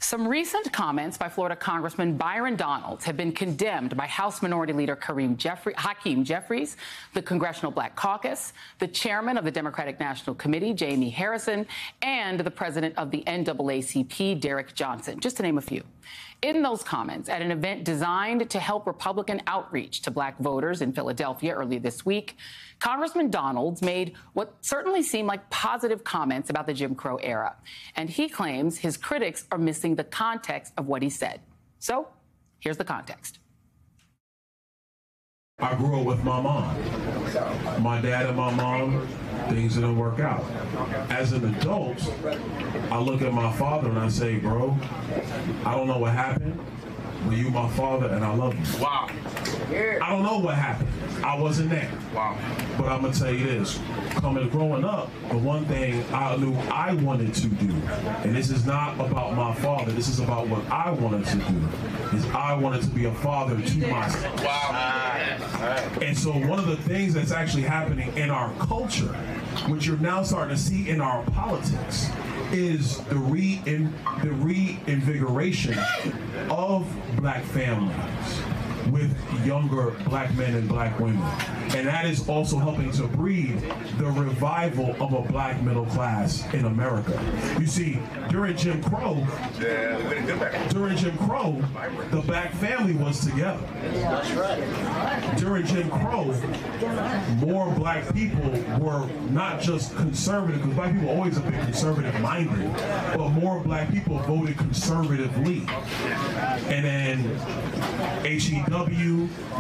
Some recent comments by Florida Congressman Byron Donalds have been condemned by House Minority Leader Hakeem Jeffries, the Congressional Black Caucus, the chairman of the Democratic National Committee, Jamie Harrison, and the president of the NAACP, Derek Johnson, just to name a few. In those comments at an event designed to help Republican outreach to black voters in Philadelphia earlier this week, Congressman Donalds made what certainly seemed like positive comments about the Jim Crow era. And he claims his critics are missing the context of what he said. So here's the context. I grew up with my mom. My dad and my mom, things didn't work out. As an adult, I look at my father and I say, bro, I don't know what happened, but you my father and I love you. Wow. I don't know what happened. I wasn't there. Wow. But I'm gonna tell you this, growing up, the one thing I knew I wanted to do, and this is not about my father, this is about what I wanted to do, is I wanted to be a father to my son. Wow. And so one of the things that's actually happening in our culture, which you're now starting to see in our politics, is the reinvigoration of black families with younger black men and black women. And that is also helping to breed the revival of a black middle class in America. You see, during Jim Crow, the black family was together. That's right. During Jim Crow, more black people were not just conservative, because black people always have been conservative-minded, but more black people voted conservatively. And then H.E.W.,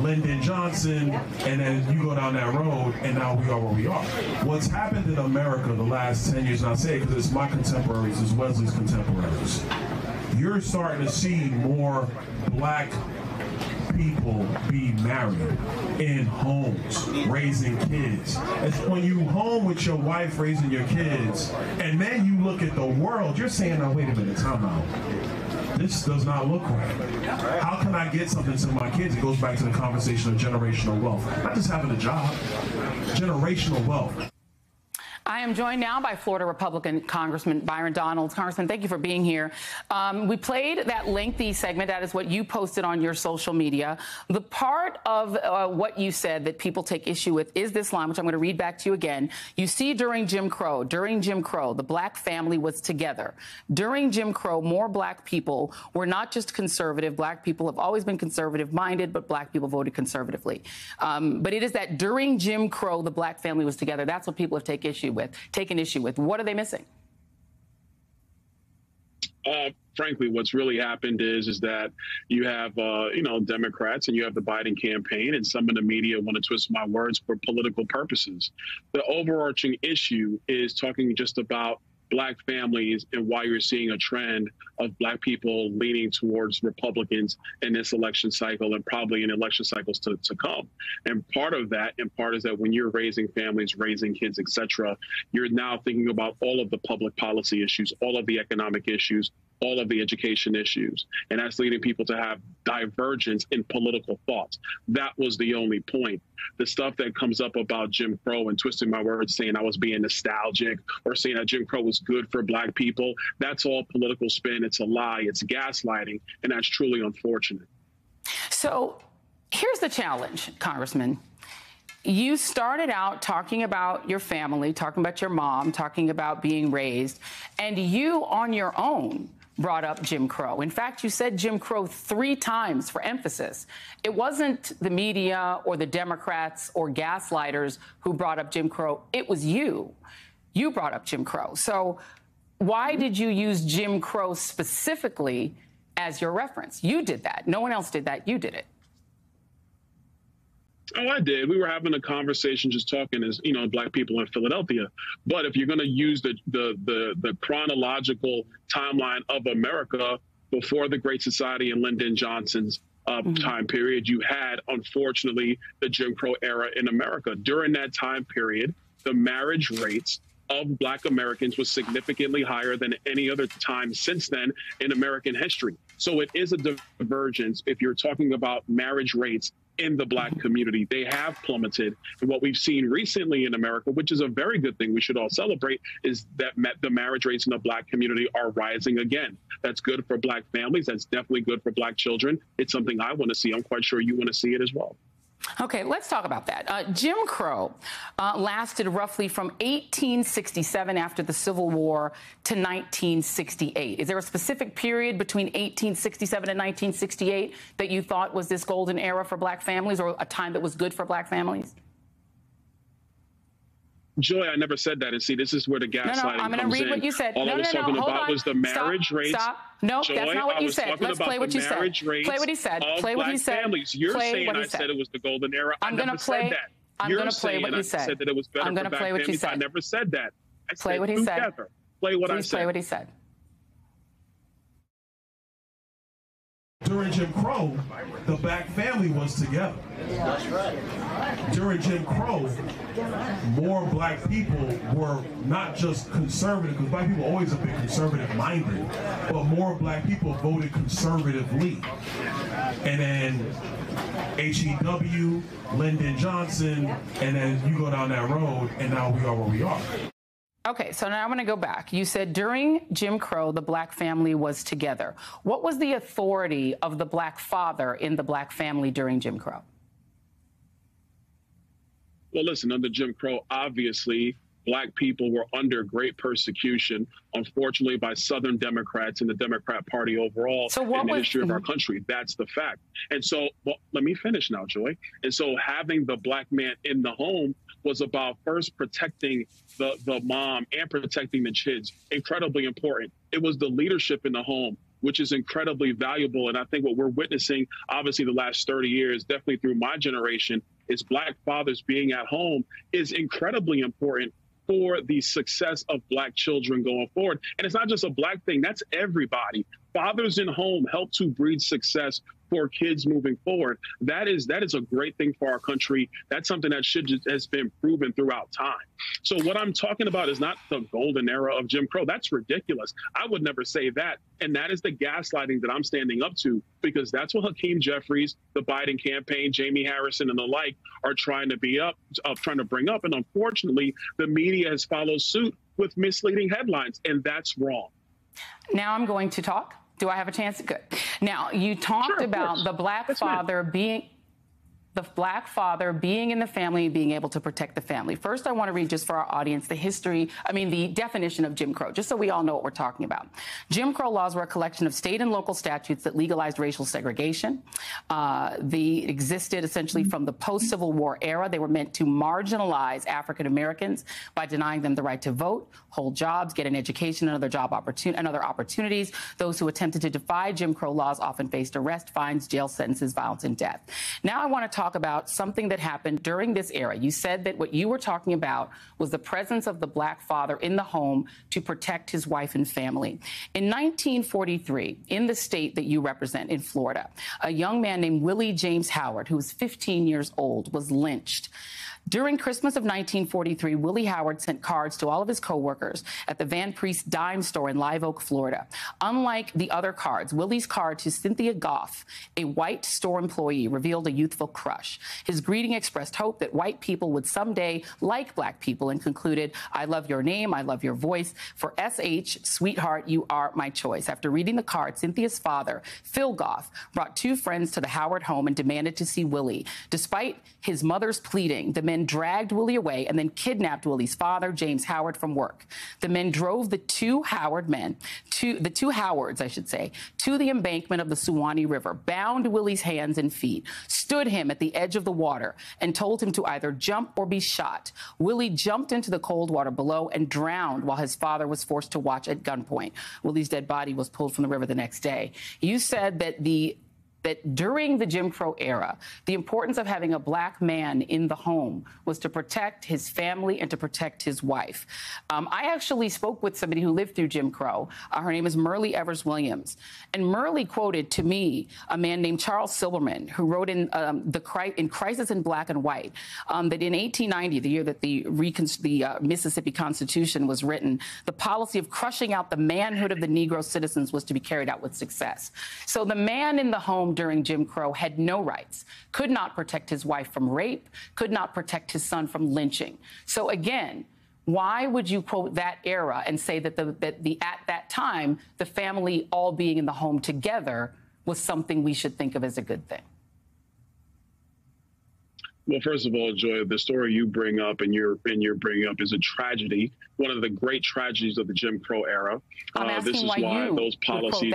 Lyndon Johnson, and then you go down that road, and now we are where we are. What's happened in America the last 10 years, and I say it because it's my contemporaries, it's Wesley's contemporaries, you're starting to see more black people be married in homes, raising kids. It's when you home with your wife raising your kids, and then you look at the world, you're saying, now wait a minute, time out. This does not look right. How can I get something to my kids? It goes back to the conversation of generational wealth. Not just having a job, generational wealth. I am joined now by Florida Republican Congressman Byron Donalds. Congressman, thank you for being here. We played that lengthy segment. That is what you posted on your social media. The part of what you said that people take issue with is this line, which I'm going to read back to you again. You see, during Jim Crow, the black family was together. During Jim Crow, more black people were not just conservative. Black people have always been conservative-minded, but black people voted conservatively. But it is that during Jim Crow, the black family was together. That's what people have taken issue with. What are they missing? Frankly, what's really happened is that you have, Democrats and you have the Biden campaign, and some of the media want to twist my words for political purposes. The overarching issue is talking just about black families and why you're seeing a trend of black people leaning towards Republicans in this election cycle and probably in election cycles to come. And part of that, is that when you're raising families, raising kids, et cetera, you're now thinking about all of the public policy issues, all of the economic issues, all of the education issues. And that's leading people to have divergence in political thoughts. That was the only point. The stuff that comes up about Jim Crow and twisting my words, saying I was being nostalgic or saying that Jim Crow was good for black people, that's all political spin. It's a lie. It's gaslighting. And that's truly unfortunate. So here's the challenge, Congressman. You started out talking about your family, talking about your mom, talking about being raised, and you on your own brought up Jim Crow. In fact, you said Jim Crow 3 times for emphasis. It wasn't the media or the Democrats or gaslighters who brought up Jim Crow. It was you. You brought up Jim Crow. So why did you use Jim Crow specifically as your reference? You did that. No one else did that. You did it. Oh, I did. We were having a conversation, just talking as, black people in Philadelphia. But if you're going to use the chronological timeline of America before the Great Society and Lyndon Johnson's time period, you had, unfortunately, the Jim Crow era in America. During that time period, the marriage rates of black Americans was significantly higher than any other time since then in American history. So it is a divergence if you're talking about marriage rates in the Black community. They have plummeted. And what we've seen recently in America, which is a very good thing we should all celebrate, is that the marriage rates in the Black community are rising again. That's good for Black families. That's definitely good for Black children. It's something I want to see. I'm quite sure you want to see it as well. Okay, let's talk about that. Jim Crow lasted roughly from 1867 after the Civil War to 1968. Is there a specific period between 1867 and 1968 that you thought was this golden era for Black families, or a time that was good for Black families? Joy, I never said that. And see, this is where the gaslighting comes in. I'm going to read what you said. All I was talking about was the marriage rates. Stop. No, Joy, that's not what you said. Let's play what you said. Play what he said. Play what he said. Families. You're saying I said it was the golden era. I'm going to play. That. I'm going to play what you said. I said that it was better I'm going to play what you said. I never said that. I play what he said. Play what I said. Play what he said. During Jim Crow, the Black family was together. That's right. During Jim Crow, more Black people were not just conservative, because Black people are always a bit conservative-minded, but more Black people voted conservatively. And then H.E.W., Lyndon Johnson, and then you go down that road, and now we are where we are. Okay, so now I'm going to go back. You said during Jim Crow, the Black family was together. What was the authority of the Black father in the Black family during Jim Crow? Well, listen, under Jim Crow, obviously, Black people were under great persecution, unfortunately, by Southern Democrats and the Democrat Party overall in the history of our country. That's the fact. And so, well, let me finish now, Joy. And so having the Black man in the home was about first protecting the mom and protecting the kids. Incredibly important. It was the leadership in the home, which is incredibly valuable. And I think what we're witnessing, obviously, the last 30 years, definitely through my generation, is Black fathers being at home is incredibly important for the success of Black children going forward. And it's not just a Black thing, that's everybody. Fathers in home help to breed success for kids moving forward. That is a great thing for our country. That's something that has been proven throughout time. So what I'm talking about is not the golden era of Jim Crow. That's ridiculous. I would never say that. And that is the gaslighting that I'm standing up to, because that's what Hakeem Jeffries, the Biden campaign, Jamie Harrison, and the like are trying to bring up. And unfortunately, the media has followed suit with misleading headlines, and that's wrong. Now I'm going to talk. Do I have a chance? Good. Now, you talked about the Black father being in the family, being able to protect the family. First, I want to read, just for our audience, the definition of Jim Crow, just so we all know what we're talking about. Jim Crow laws were a collection of state and local statutes that legalized racial segregation. They existed essentially from the post-Civil War era. They were meant to marginalize African Americans by denying them the right to vote, hold jobs, get an education, and other opportunities. Those who attempted to defy Jim Crow laws often faced arrest, fines, jail sentences, violence, and death. Now I want to talk about something that happened during this era. You said that what you were talking about was the presence of the Black father in the home to protect his wife and family. In 1943, in the state that you represent, in Florida, a young man named Willie James Howard, who was 15 years old, was lynched. During Christmas of 1943, Willie Howard sent cards to all of his coworkers at the Van Priest Dime store in Live Oak, Florida. Unlike the other cards, Willie's card to Cynthia Goff, a white store employee, revealed a youthful crush. His greeting expressed hope that white people would someday like Black people and concluded, "I love your name, I love your voice. For SH, sweetheart, you are my choice." After reading the card, Cynthia's father, Phil Goff, brought two friends to the Howard home and demanded to see Willie. Despite his mother's pleading, the men dragged Willie away and then kidnapped Willie's father, James Howard, from work. The men drove the two Howards, to the embankment of the Suwannee River, bound Willie's hands and feet, stood him at the edge of the water, and told him to either jump or be shot. Willie jumped into the cold water below and drowned while his father was forced to watch at gunpoint. Willie's dead body was pulled from the river the next day. You said that during the Jim Crow era, the importance of having a Black man in the home was to protect his family and to protect his wife. I actually spoke with somebody who lived through Jim Crow. Her name is Myrlie Evers Williams. And Myrlie quoted to me a man named Charles Silverman, who wrote in Crisis in Black and White, that in 1890, the year that the Mississippi Constitution was written, the policy of crushing out the manhood of the Negro citizens was to be carried out with success. So the man in the home home during Jim Crow had no rights, could not protect his wife from rape, could not protect his son from lynching. So again, why would you quote that era and say that at that time, the family all being in the home together was something we should think of as a good thing? Well, first of all, Joy, the story you bring up and you're bringing up is a tragedy, one of the great tragedies of the Jim Crow era. I'm asking this is why those policies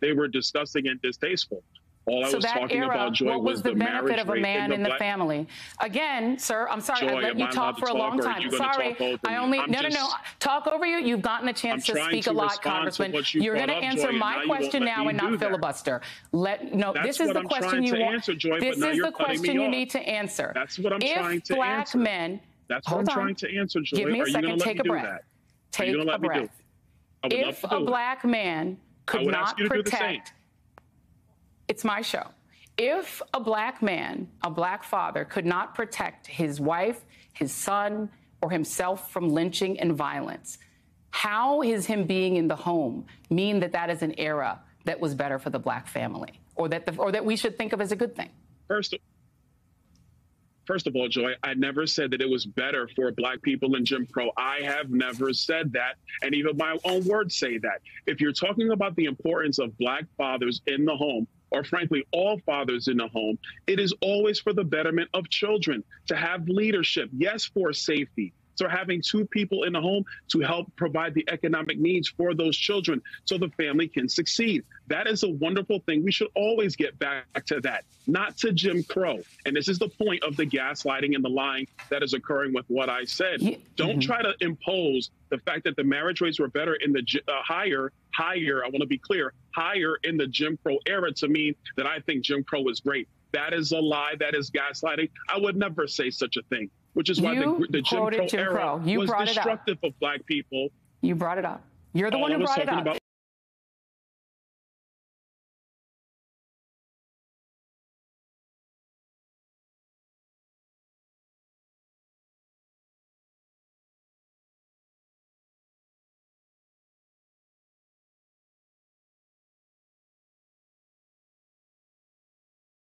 they were disgusting and distasteful. All I was talking about, Joy, what was the benefit of a man in the family? Again, sir, I'm sorry, Joy, I let you talk for a long time. Sorry, no. Talk over you. You've gotten a chance to speak a lot, Congressman. You're going to answer my question now and not filibuster. This is the question you want. This is the question you need to answer. That's what I'm trying to answer. If black men, that's what I'm trying to answer, Joy. Give me a second. Take a breath. Take a breath. If a black man could not protect. It's my show. If a black man, a black father, could not protect his wife, his son, or himself from lynching and violence, how is him being in the home mean that that is an era that was better for the black family, or that we should think of as a good thing? First of all, Joy, I never said that it was better for black people in Jim Crow. I have never said that, and even my own words say that. If you're talking about the importance of black fathers in the home, or frankly, all fathers in the home, it is always for the betterment of children, to have leadership, yes, for safety. So having two people in the home to help provide the economic needs for those children so the family can succeed. That is a wonderful thing. We should always get back to that, not to Jim Crow. And this is the point of the gaslighting and the lying that is occurring with what I said. Don't try to impose the fact that the marriage rates were better in the higher, I want to be clear, higher in the Jim Crow era to mean that I think Jim Crow is great. That is a lie. That is gaslighting. I would never say such a thing, which is why the Jim Crow era was destructive of black people. You brought it up. You're the one who brought it up.